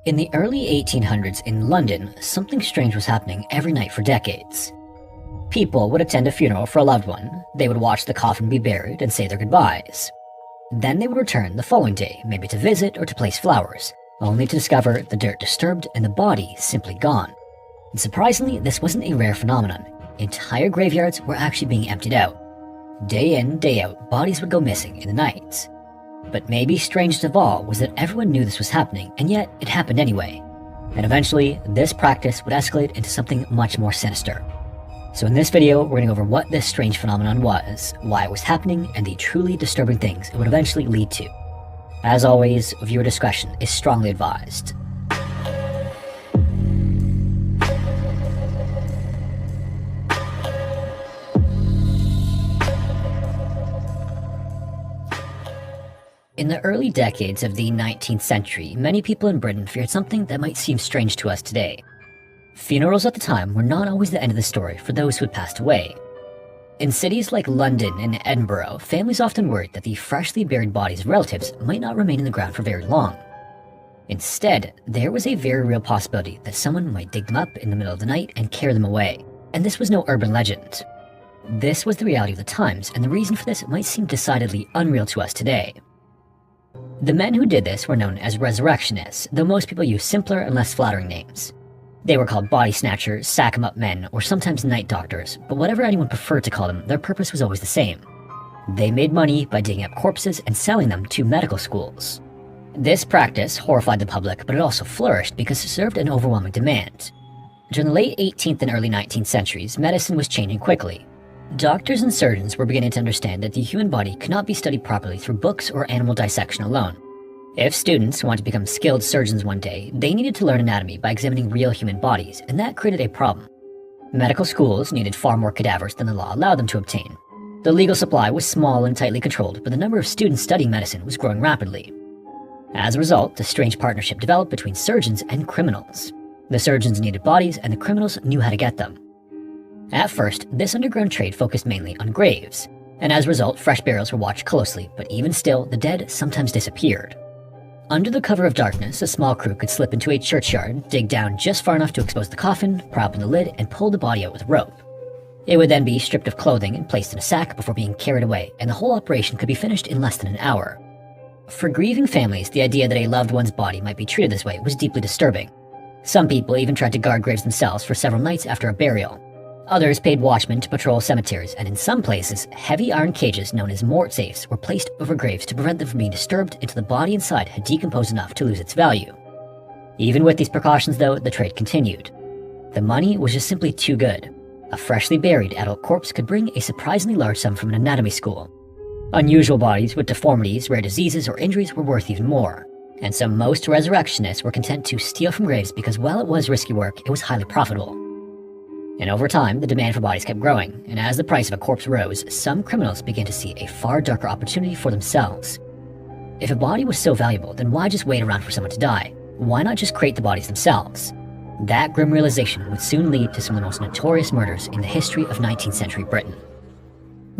In the early 1800s in London, something strange was happening every night for decades. People would attend a funeral for a loved one, they would watch the coffin be buried and say their goodbyes. Then they would return the following day, maybe to visit or to place flowers, only to discover the dirt disturbed and the body simply gone. And surprisingly, this wasn't a rare phenomenon. Entire graveyards were actually being emptied out. Day in, day out, bodies would go missing in the nights. But maybe strangest of all was that everyone knew this was happening, and yet it happened anyway. And eventually, this practice would escalate into something much more sinister. So in this video, we're going to go over what this strange phenomenon was, why it was happening, and the truly disturbing things it would eventually lead to. As always, viewer discretion is strongly advised. In the early decades of the 19th century, many people in Britain feared something that might seem strange to us today. Funerals at the time were not always the end of the story for those who had passed away. In cities like London and Edinburgh, families often worried that the freshly buried bodies of relatives might not remain in the ground for very long. Instead, there was a very real possibility that someone might dig them up in the middle of the night and carry them away, and this was no urban legend. This was the reality of the times, and the reason for this might seem decidedly unreal to us today. The men who did this were known as resurrectionists, though most people use simpler and less flattering names. They were called body snatchers, sack-em-up men, or sometimes night doctors, but whatever anyone preferred to call them, their purpose was always the same. They made money by digging up corpses and selling them to medical schools. This practice horrified the public, but it also flourished because it served an overwhelming demand. During the late 18th and early 19th centuries, medicine was changing quickly. Doctors and surgeons were beginning to understand that the human body could not be studied properly through books or animal dissection alone. If students wanted to become skilled surgeons one day, they needed to learn anatomy by examining real human bodies, and that created a problem. Medical schools needed far more cadavers than the law allowed them to obtain. The legal supply was small and tightly controlled, but the number of students studying medicine was growing rapidly. As a result, a strange partnership developed between surgeons and criminals. The surgeons needed bodies, and the criminals knew how to get them. At first, this underground trade focused mainly on graves, and as a result, fresh burials were watched closely, but even still, the dead sometimes disappeared. Under the cover of darkness, a small crew could slip into a churchyard, dig down just far enough to expose the coffin, pry open the lid, and pull the body out with a rope. It would then be stripped of clothing and placed in a sack before being carried away, and the whole operation could be finished in less than an hour. For grieving families, the idea that a loved one's body might be treated this way was deeply disturbing. Some people even tried to guard graves themselves for several nights after a burial. Others paid watchmen to patrol cemeteries, and in some places, heavy iron cages known as mort safes were placed over graves to prevent them from being disturbed until the body inside had decomposed enough to lose its value. Even with these precautions though, the trade continued. The money was just simply too good. A freshly buried adult corpse could bring a surprisingly large sum from an anatomy school. Unusual bodies with deformities, rare diseases, or injuries were worth even more. And so most resurrectionists were content to steal from graves because while it was risky work, it was highly profitable. And over time, the demand for bodies kept growing, and as the price of a corpse rose, some criminals began to see a far darker opportunity for themselves. If a body was so valuable, then why just wait around for someone to die? Why not just create the bodies themselves? That grim realization would soon lead to some of the most notorious murders in the history of 19th century Britain.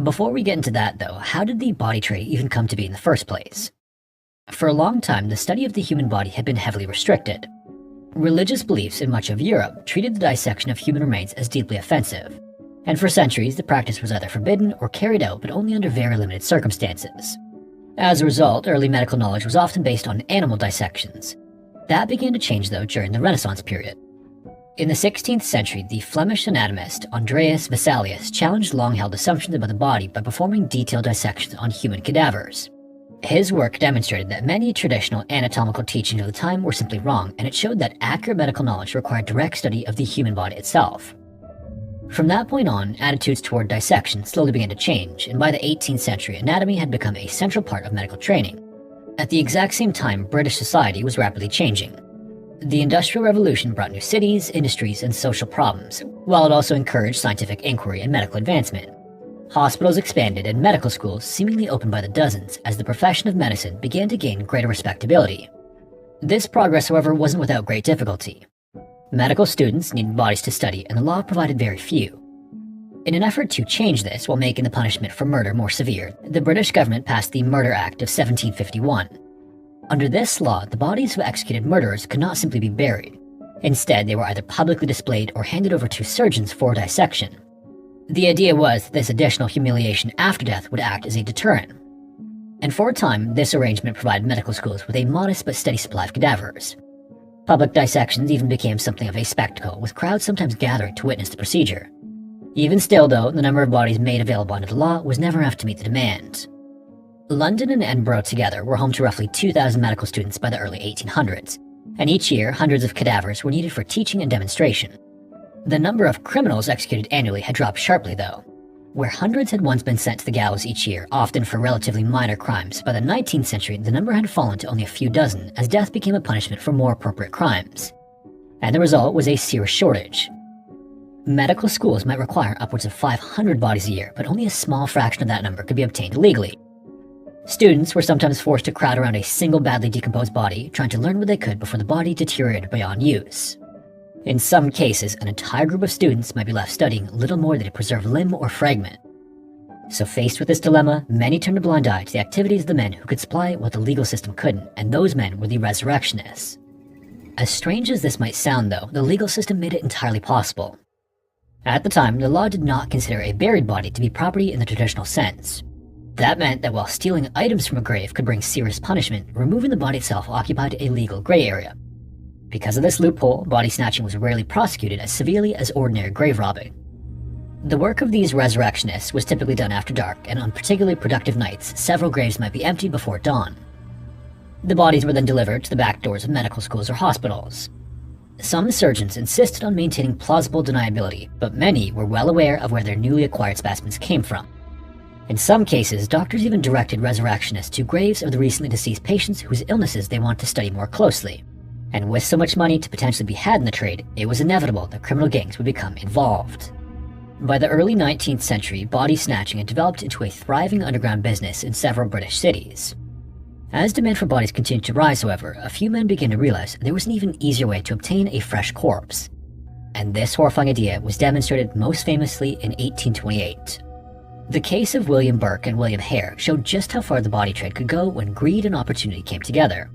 Before we get into that though, how did the body trade even come to be in the first place? For a long time, the study of the human body had been heavily restricted. Religious beliefs in much of Europe treated the dissection of human remains as deeply offensive, and for centuries the practice was either forbidden or carried out but only under very limited circumstances. As a result, early medical knowledge was often based on animal dissections. That began to change though during the Renaissance period. In the 16th century, the Flemish anatomist Andreas Vesalius challenged long-held assumptions about the body by performing detailed dissections on human cadavers. His work demonstrated that many traditional anatomical teachings of the time were simply wrong, and it showed that accurate medical knowledge required direct study of the human body itself. From that point on, attitudes toward dissection slowly began to change, and by the 18th century, anatomy had become a central part of medical training. At the exact same time, British society was rapidly changing. The Industrial Revolution brought new cities, industries, and social problems, while it also encouraged scientific inquiry and medical advancement. Hospitals expanded and medical schools seemingly opened by the dozens as the profession of medicine began to gain greater respectability. This progress, however, wasn't without great difficulty. Medical students needed bodies to study, and the law provided very few. In an effort to change this while making the punishment for murder more severe, the British government passed the Murder Act of 1751. Under this law, the bodies of executed murderers could not simply be buried. Instead, they were either publicly displayed or handed over to surgeons for dissection. The idea was that this additional humiliation after death would act as a deterrent. And for a time, this arrangement provided medical schools with a modest but steady supply of cadavers. Public dissections even became something of a spectacle, with crowds sometimes gathering to witness the procedure. Even still, though, the number of bodies made available under the law was never enough to meet the demand. London and Edinburgh together were home to roughly 2,000 medical students by the early 1800s, and each year hundreds of cadavers were needed for teaching and demonstration. The number of criminals executed annually had dropped sharply, though. Where hundreds had once been sent to the gallows each year, often for relatively minor crimes, by the 19th century the number had fallen to only a few dozen as death became a punishment for more appropriate crimes. And the result was a serious shortage. Medical schools might require upwards of 500 bodies a year, but only a small fraction of that number could be obtained illegally. Students were sometimes forced to crowd around a single badly decomposed body, trying to learn what they could before the body deteriorated beyond use. In some cases, an entire group of students might be left studying little more than a preserved limb or fragment. So faced with this dilemma, many turned a blind eye to the activities of the men who could supply what the legal system couldn't, and those men were the resurrectionists. As strange as this might sound, though, the legal system made it entirely possible. At the time, the law did not consider a buried body to be property in the traditional sense. That meant that while stealing items from a grave could bring serious punishment, removing the body itself occupied a legal gray area. Because of this loophole, body snatching was rarely prosecuted as severely as ordinary grave robbing. The work of these resurrectionists was typically done after dark, and on particularly productive nights, several graves might be emptied before dawn. The bodies were then delivered to the back doors of medical schools or hospitals. Some surgeons insisted on maintaining plausible deniability, but many were well aware of where their newly acquired specimens came from. In some cases, doctors even directed resurrectionists to graves of the recently deceased patients whose illnesses they wanted to study more closely. And with so much money to potentially be had in the trade, it was inevitable that criminal gangs would become involved. By the early 19th century, body snatching had developed into a thriving underground business in several British cities. As demand for bodies continued to rise, however, a few men began to realize there was an even easier way to obtain a fresh corpse. And this horrifying idea was demonstrated most famously in 1828. The case of William Burke and William Hare showed just how far the body trade could go when greed and opportunity came together.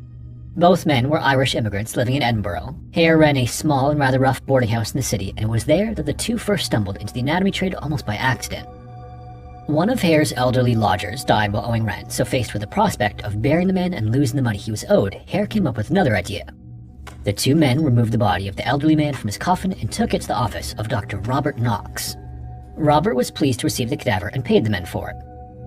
Both men were Irish immigrants living in Edinburgh. Hare ran a small and rather rough boarding house in the city, and it was there that the two first stumbled into the anatomy trade almost by accident. One of Hare's elderly lodgers died while owing rent, so faced with the prospect of burying the man and losing the money he was owed, Hare came up with another idea. The two men removed the body of the elderly man from his coffin and took it to the office of Dr. Robert Knox. Robert was pleased to receive the cadaver and paid the men for it.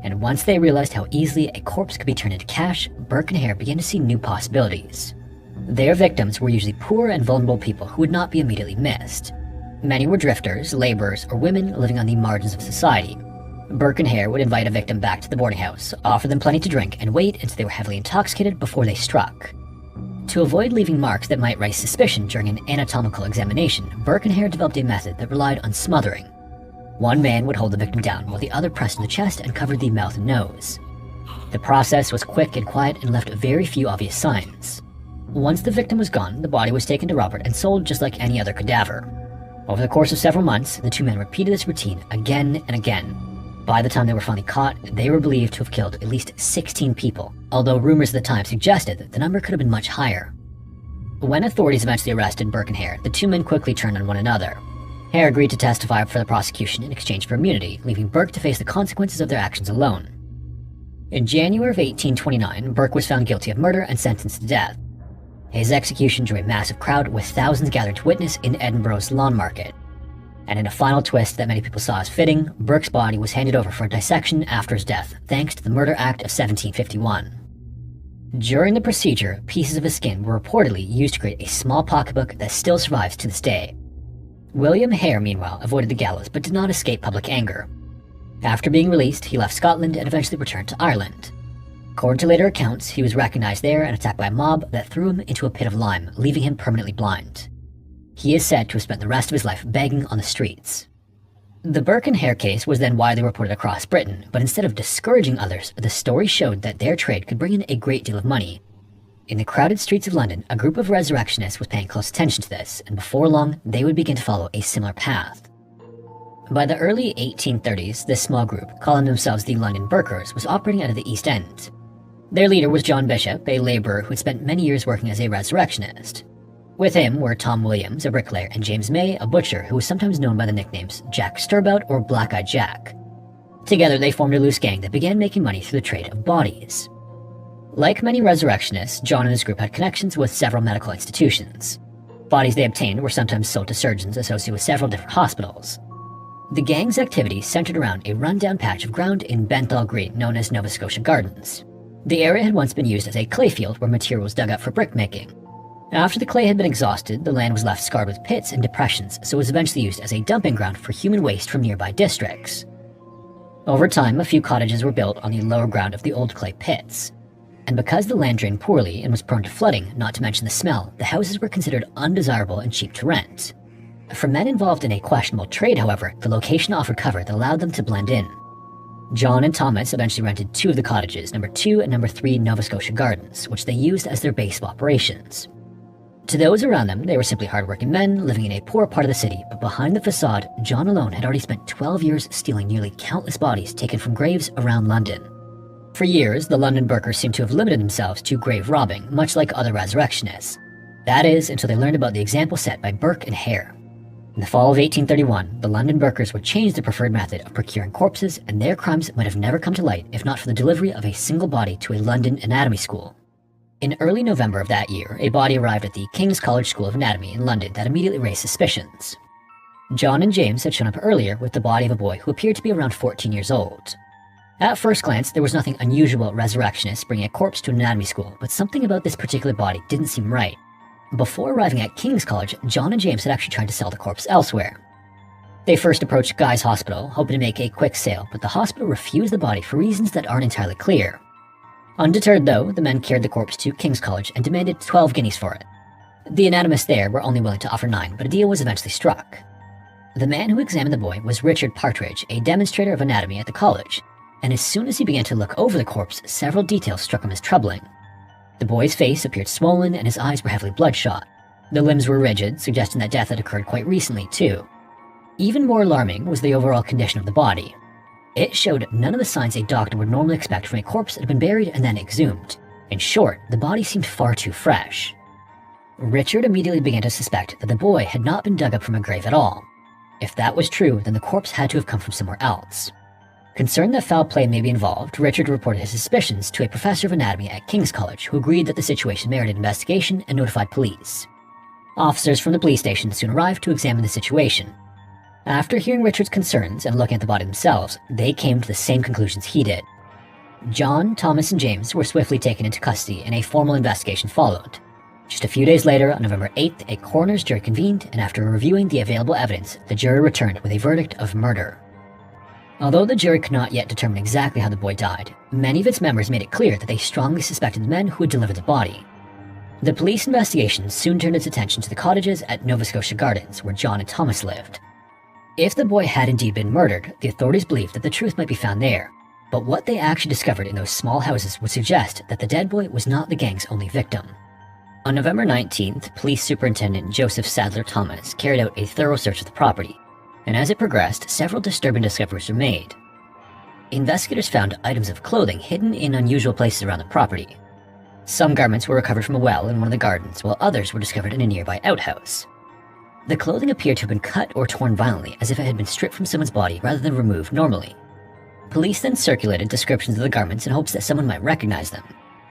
And once they realized how easily a corpse could be turned into cash, Burke and Hare began to see new possibilities. Their victims were usually poor and vulnerable people who would not be immediately missed. Many were drifters, laborers, or women living on the margins of society. Burke and Hare would invite a victim back to the boarding house, offer them plenty to drink, and wait until they were heavily intoxicated before they struck. To avoid leaving marks that might raise suspicion during an anatomical examination, Burke and Hare developed a method that relied on smothering. One man would hold the victim down while the other pressed on the chest and covered the mouth and nose. The process was quick and quiet and left very few obvious signs. Once the victim was gone, the body was taken to Robert and sold just like any other cadaver. Over the course of several months, the two men repeated this routine again and again. By the time they were finally caught, they were believed to have killed at least 16 people, although rumors at the time suggested that the number could have been much higher. When authorities eventually arrested Burke and Hare, the two men quickly turned on one another. Hare agreed to testify for the prosecution in exchange for immunity, leaving Burke to face the consequences of their actions alone. In January of 1829, Burke was found guilty of murder and sentenced to death. His execution drew a massive crowd, with thousands gathered to witness in Edinburgh's Lawn Market. And in a final twist that many people saw as fitting, Burke's body was handed over for dissection after his death, thanks to the Murder Act of 1751. During the procedure, pieces of his skin were reportedly used to create a small pocketbook that still survives to this day. William Hare, meanwhile, avoided the gallows but did not escape public anger. After being released, he left Scotland and eventually returned to Ireland. According to later accounts, he was recognized there and attacked by a mob that threw him into a pit of lime, leaving him permanently blind. He is said to have spent the rest of his life begging on the streets. The Burke and Hare case was then widely reported across Britain, but instead of discouraging others, the story showed that their trade could bring in a great deal of money. In the crowded streets of London, a group of resurrectionists was paying close attention to this, and before long, they would begin to follow a similar path. By the early 1830s, this small group, calling themselves the London Burkers, was operating out of the East End. Their leader was John Bishop, a laborer who had spent many years working as a resurrectionist. With him were Tom Williams, a bricklayer, and James May, a butcher who was sometimes known by the nicknames Jack Stirbout or Black-Eyed Jack. Together they formed a loose gang that began making money through the trade of bodies. Like many resurrectionists, John and his group had connections with several medical institutions. Bodies they obtained were sometimes sold to surgeons associated with several different hospitals. The gang's activities centered around a rundown patch of ground in Benthall Green known as Nova Scotia Gardens. The area had once been used as a clay field where material was dug up for brickmaking. After the clay had been exhausted, the land was left scarred with pits and depressions, so it was eventually used as a dumping ground for human waste from nearby districts. Over time, a few cottages were built on the lower ground of the old clay pits. And because the land drained poorly and was prone to flooding, not to mention the smell, the houses were considered undesirable and cheap to rent. For men involved in a questionable trade, however, the location offered cover that allowed them to blend in. John and Thomas eventually rented two of the cottages, number 2 and number 3 Nova Scotia Gardens, which they used as their base of operations. To those around them, they were simply hardworking men living in a poor part of the city, but behind the facade, John alone had already spent 12 years stealing nearly countless bodies taken from graves around London. For years, the London burkers seemed to have limited themselves to grave robbing, much like other resurrectionists. That is, until they learned about the example set by Burke and Hare. In the fall of 1831, the London burkers would change their preferred method of procuring corpses, and their crimes might have never come to light if not for the delivery of a single body to a London anatomy school. In early November of that year, a body arrived at the King's College School of Anatomy in London that immediately raised suspicions. John and James had shown up earlier with the body of a boy who appeared to be around 14 years old. At first glance, there was nothing unusual about resurrectionists bringing a corpse to an anatomy school, but something about this particular body didn't seem right. Before arriving at King's College, John and James had actually tried to sell the corpse elsewhere. They first approached Guy's Hospital, hoping to make a quick sale, but the hospital refused the body for reasons that aren't entirely clear. Undeterred though, the men carried the corpse to King's College and demanded 12 guineas for it. The anatomists there were only willing to offer 9, but a deal was eventually struck. The man who examined the boy was Richard Partridge, a demonstrator of anatomy at the college, and as soon as he began to look over the corpse, several details struck him as troubling. The boy's face appeared swollen and his eyes were heavily bloodshot. The limbs were rigid, suggesting that death had occurred quite recently too. Even more alarming was the overall condition of the body. It showed none of the signs a doctor would normally expect from a corpse that had been buried and then exhumed. In short, the body seemed far too fresh. Richard immediately began to suspect that the boy had not been dug up from a grave at all. If that was true, then the corpse had to have come from somewhere else. Concerned that foul play may be involved, Richard reported his suspicions to a professor of anatomy at King's College who agreed that the situation merited investigation and notified police. Officers from the police station soon arrived to examine the situation. After hearing Richard's concerns and looking at the body themselves, they came to the same conclusions he did. John, Thomas, and James were swiftly taken into custody and a formal investigation followed. Just a few days later, on November 8th, a coroner's jury convened, and after reviewing the available evidence, the jury returned with a verdict of murder. Although the jury could not yet determine exactly how the boy died, many of its members made it clear that they strongly suspected the men who had delivered the body. The police investigation soon turned its attention to the cottages at Nova Scotia Gardens, where John and Thomas lived. If the boy had indeed been murdered, the authorities believed that the truth might be found there, but what they actually discovered in those small houses would suggest that the dead boy was not the gang's only victim. On November 19th, Police Superintendent Joseph Sadler Thomas carried out a thorough search of the property, and as it progressed, several disturbing discoveries were made. Investigators found items of clothing hidden in unusual places around the property. Some garments were recovered from a well in one of the gardens, while others were discovered in a nearby outhouse. The clothing appeared to have been cut or torn violently, as if it had been stripped from someone's body rather than removed normally. Police then circulated descriptions of the garments in hopes that someone might recognize them.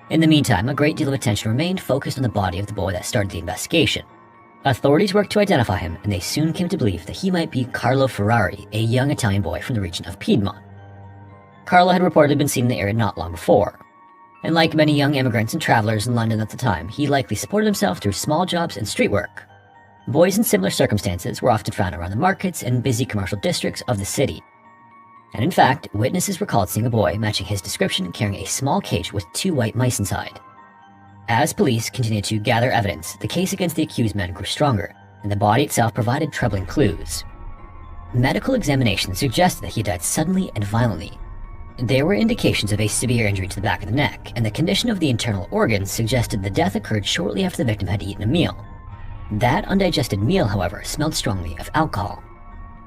In the meantime, a great deal of attention remained focused on the body of the boy that started the investigation. Authorities worked to identify him, and they soon came to believe that he might be Carlo Ferrari, a young Italian boy from the region of Piedmont. Carlo had reportedly been seen in the area not long before, and like many young immigrants and travelers in London at the time, he likely supported himself through small jobs and street work. Boys in similar circumstances were often found around the markets and busy commercial districts of the city. And in fact, witnesses recalled seeing a boy matching his description carrying a small cage with 2 white mice inside. As police continued to gather evidence, the case against the accused men grew stronger, and the body itself provided troubling clues. Medical examination suggested that he died suddenly and violently. There were indications of a severe injury to the back of the neck, and the condition of the internal organs suggested the death occurred shortly after the victim had eaten a meal. That undigested meal, however, smelled strongly of alcohol.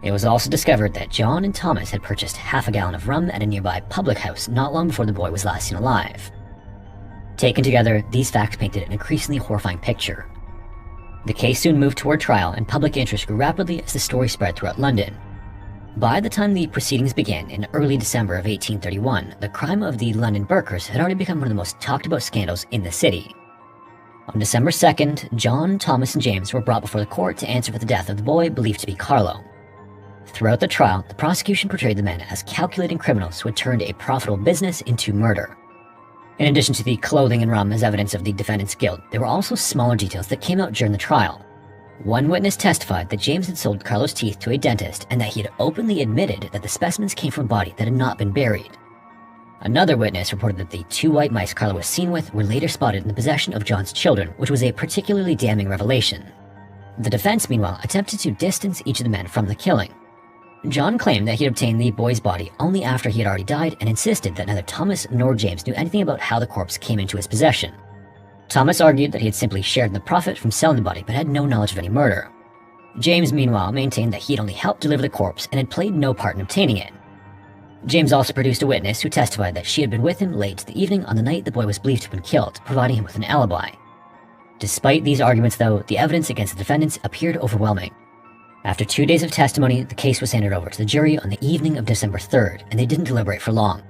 It was also discovered that John and Thomas had purchased half a gallon of rum at a nearby public house not long before the boy was last seen alive. Taken together, these facts painted an increasingly horrifying picture. The case soon moved toward trial, and public interest grew rapidly as the story spread throughout London. By the time the proceedings began in early December of 1831, the crime of the London burglars had already become one of the most talked about scandals in the city. On December 2nd, John, Thomas, and James were brought before the court to answer for the death of the boy believed to be Carlo. Throughout the trial, the prosecution portrayed the men as calculating criminals who had turned a profitable business into murder. In addition to the clothing and rum as evidence of the defendant's guilt, there were also smaller details that came out during the trial. One witness testified that James had sold Carlo's teeth to a dentist and that he had openly admitted that the specimens came from a body that had not been buried. Another witness reported that the 2 white mice Carlo was seen with were later spotted in the possession of John's children, which was a particularly damning revelation. The defense, meanwhile, attempted to distance each of the men from the killing. John claimed that he had obtained the boy's body only after he had already died and insisted that neither Thomas nor James knew anything about how the corpse came into his possession. Thomas argued that he had simply shared in the profit from selling the body but had no knowledge of any murder. James, meanwhile, maintained that he had only helped deliver the corpse and had played no part in obtaining it. James also produced a witness who testified that she had been with him late the evening on the night the boy was believed to have been killed, providing him with an alibi. Despite these arguments, though, the evidence against the defendants appeared overwhelming. After 2 days of testimony, the case was handed over to the jury on the evening of December 3rd, and they didn't deliberate for long.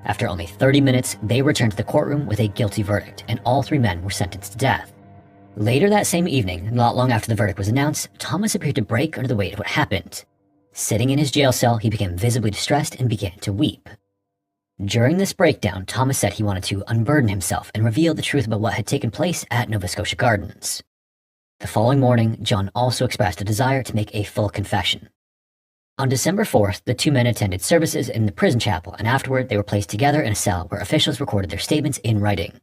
After only 30 minutes, they returned to the courtroom with a guilty verdict, and all 3 men were sentenced to death. Later that same evening, not long after the verdict was announced, Thomas appeared to break under the weight of what happened. Sitting in his jail cell, he became visibly distressed and began to weep. During this breakdown, Thomas said he wanted to unburden himself and reveal the truth about what had taken place at Nova Scotia Gardens. The following morning, John also expressed a desire to make a full confession. On December 4th, the 2 men attended services in the prison chapel, and afterward they were placed together in a cell where officials recorded their statements in writing.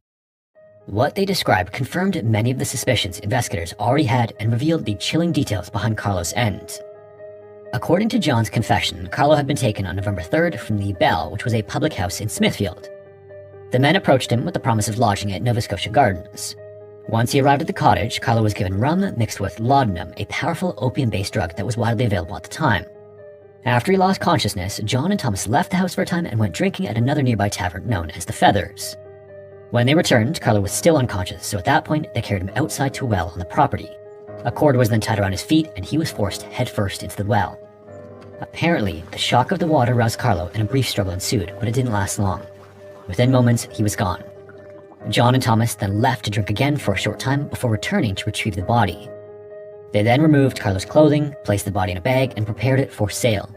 What they described confirmed many of the suspicions investigators already had and revealed the chilling details behind Carlo's end. According to John's confession, Carlo had been taken on November 3rd from the Bell, which was a public house in Smithfield. The men approached him with the promise of lodging at Nova Scotia Gardens. Once he arrived at the cottage, Carlo was given rum mixed with laudanum, a powerful opium-based drug that was widely available at the time. After he lost consciousness, John and Thomas left the house for a time and went drinking at another nearby tavern known as the Feathers. When they returned, Carlo was still unconscious, so at that point they carried him outside to a well on the property. A cord was then tied around his feet and he was forced headfirst into the well. Apparently, the shock of the water roused Carlo and a brief struggle ensued, but it didn't last long. Within moments, he was gone. John and Thomas then left to drink again for a short time before returning to retrieve the body. They then removed Carlo's clothing, placed the body in a bag, and prepared it for sale.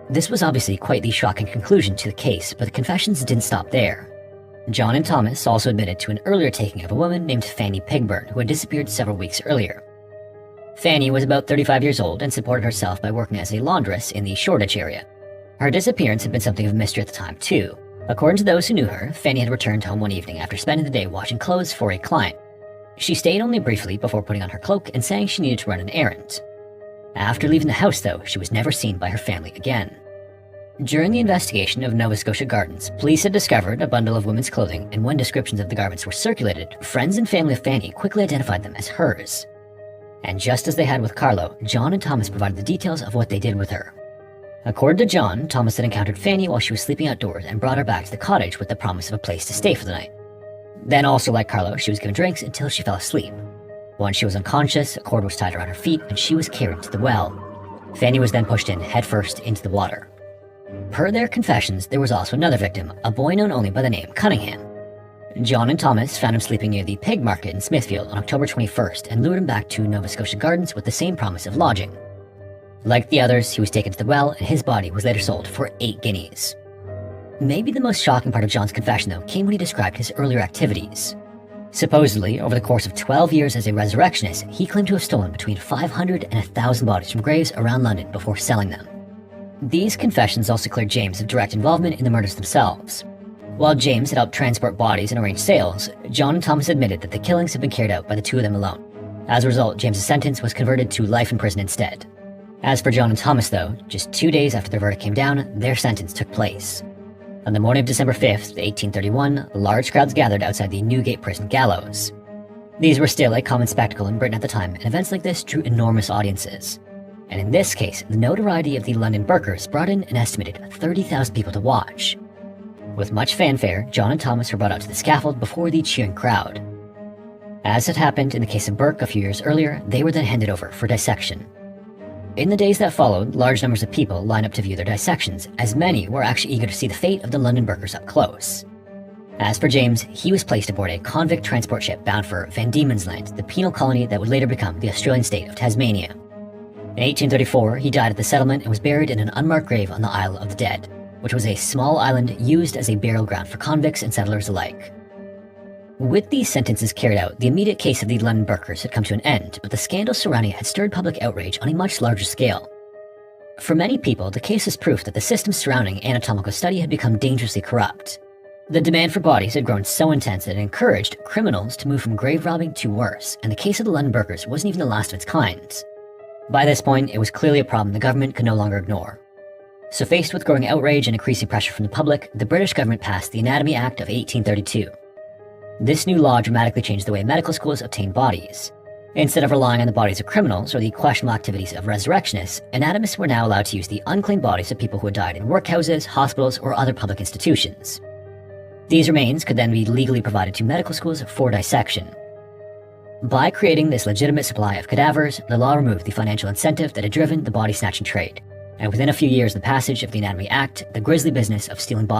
This was obviously quite the shocking conclusion to the case, but the confessions didn't stop there. John and Thomas also admitted to an earlier taking of a woman named Fanny Pigburn, who had disappeared several weeks earlier. Fanny was about 35 years old and supported herself by working as a laundress in the Shoreditch area. Her disappearance had been something of a mystery at the time, too. According to those who knew her, Fanny had returned home one evening after spending the day washing clothes for a client. She stayed only briefly before putting on her cloak and saying she needed to run an errand. After leaving the house, though, she was never seen by her family again. During the investigation of Nova Scotia Gardens, police had discovered a bundle of women's clothing, and when descriptions of the garments were circulated, friends and family of Fanny quickly identified them as hers. And just as they had with Carlo, John and Thomas provided the details of what they did with her. According to John, Thomas had encountered Fanny while she was sleeping outdoors and brought her back to the cottage with the promise of a place to stay for the night. Then, also like Carlo, she was given drinks until she fell asleep. Once she was unconscious, a cord was tied around her feet and she was carried to the well. Fanny was then pushed in headfirst into the water. Per their confessions, there was also another victim, a boy known only by the name Cunningham. John and Thomas found him sleeping near the pig market in Smithfield on October 21st and lured him back to Nova Scotia Gardens with the same promise of lodging. Like the others, he was taken to the well and his body was later sold for 8 guineas. Maybe the most shocking part of John's confession, though, came when he described his earlier activities. Supposedly, over the course of 12 years as a resurrectionist, he claimed to have stolen between 500 and 1,000 bodies from graves around London before selling them. These confessions also cleared James of direct involvement in the murders themselves. While James had helped transport bodies and arrange sales, John and Thomas admitted that the killings had been carried out by the 2 of them alone. As a result, James's sentence was converted to life in prison instead. As for John and Thomas, though, just 2 days after their verdict came down, their sentence took place. On the morning of December 5th, 1831, large crowds gathered outside the Newgate prison gallows. These were still a common spectacle in Britain at the time, and events like this drew enormous audiences. And in this case, the notoriety of the London burglars brought in an estimated 30,000 people to watch. With much fanfare, John and Thomas were brought out to the scaffold before the cheering crowd. As had happened in the case of Burke a few years earlier, they were then handed over for dissection. In the days that followed, large numbers of people lined up to view their dissections, as many were actually eager to see the fate of the London burkers up close. As for James, he was placed aboard a convict transport ship bound for Van Diemen's Land, the penal colony that would later become the Australian state of Tasmania. In 1834, he died at the settlement and was buried in an unmarked grave on the Isle of the Dead, which was a small island used as a burial ground for convicts and settlers alike. With these sentences carried out, the immediate case of the London burkers had come to an end, but the scandal surrounding it had stirred public outrage on a much larger scale. For many people, the case was proof that the system surrounding anatomical study had become dangerously corrupt. The demand for bodies had grown so intense that it encouraged criminals to move from grave robbing to worse, and the case of the London burkers wasn't even the last of its kind. By this point, it was clearly a problem the government could no longer ignore. So faced with growing outrage and increasing pressure from the public, the British government passed the Anatomy Act of 1832. This new law dramatically changed the way medical schools obtained bodies. Instead of relying on the bodies of criminals or the questionable activities of resurrectionists, anatomists were now allowed to use the unclaimed bodies of people who had died in workhouses, hospitals, or other public institutions. These remains could then be legally provided to medical schools for dissection. By creating this legitimate supply of cadavers, the law removed the financial incentive that had driven the body snatching trade, and within a few years of the passage of the Anatomy Act, the grisly business of stealing bodies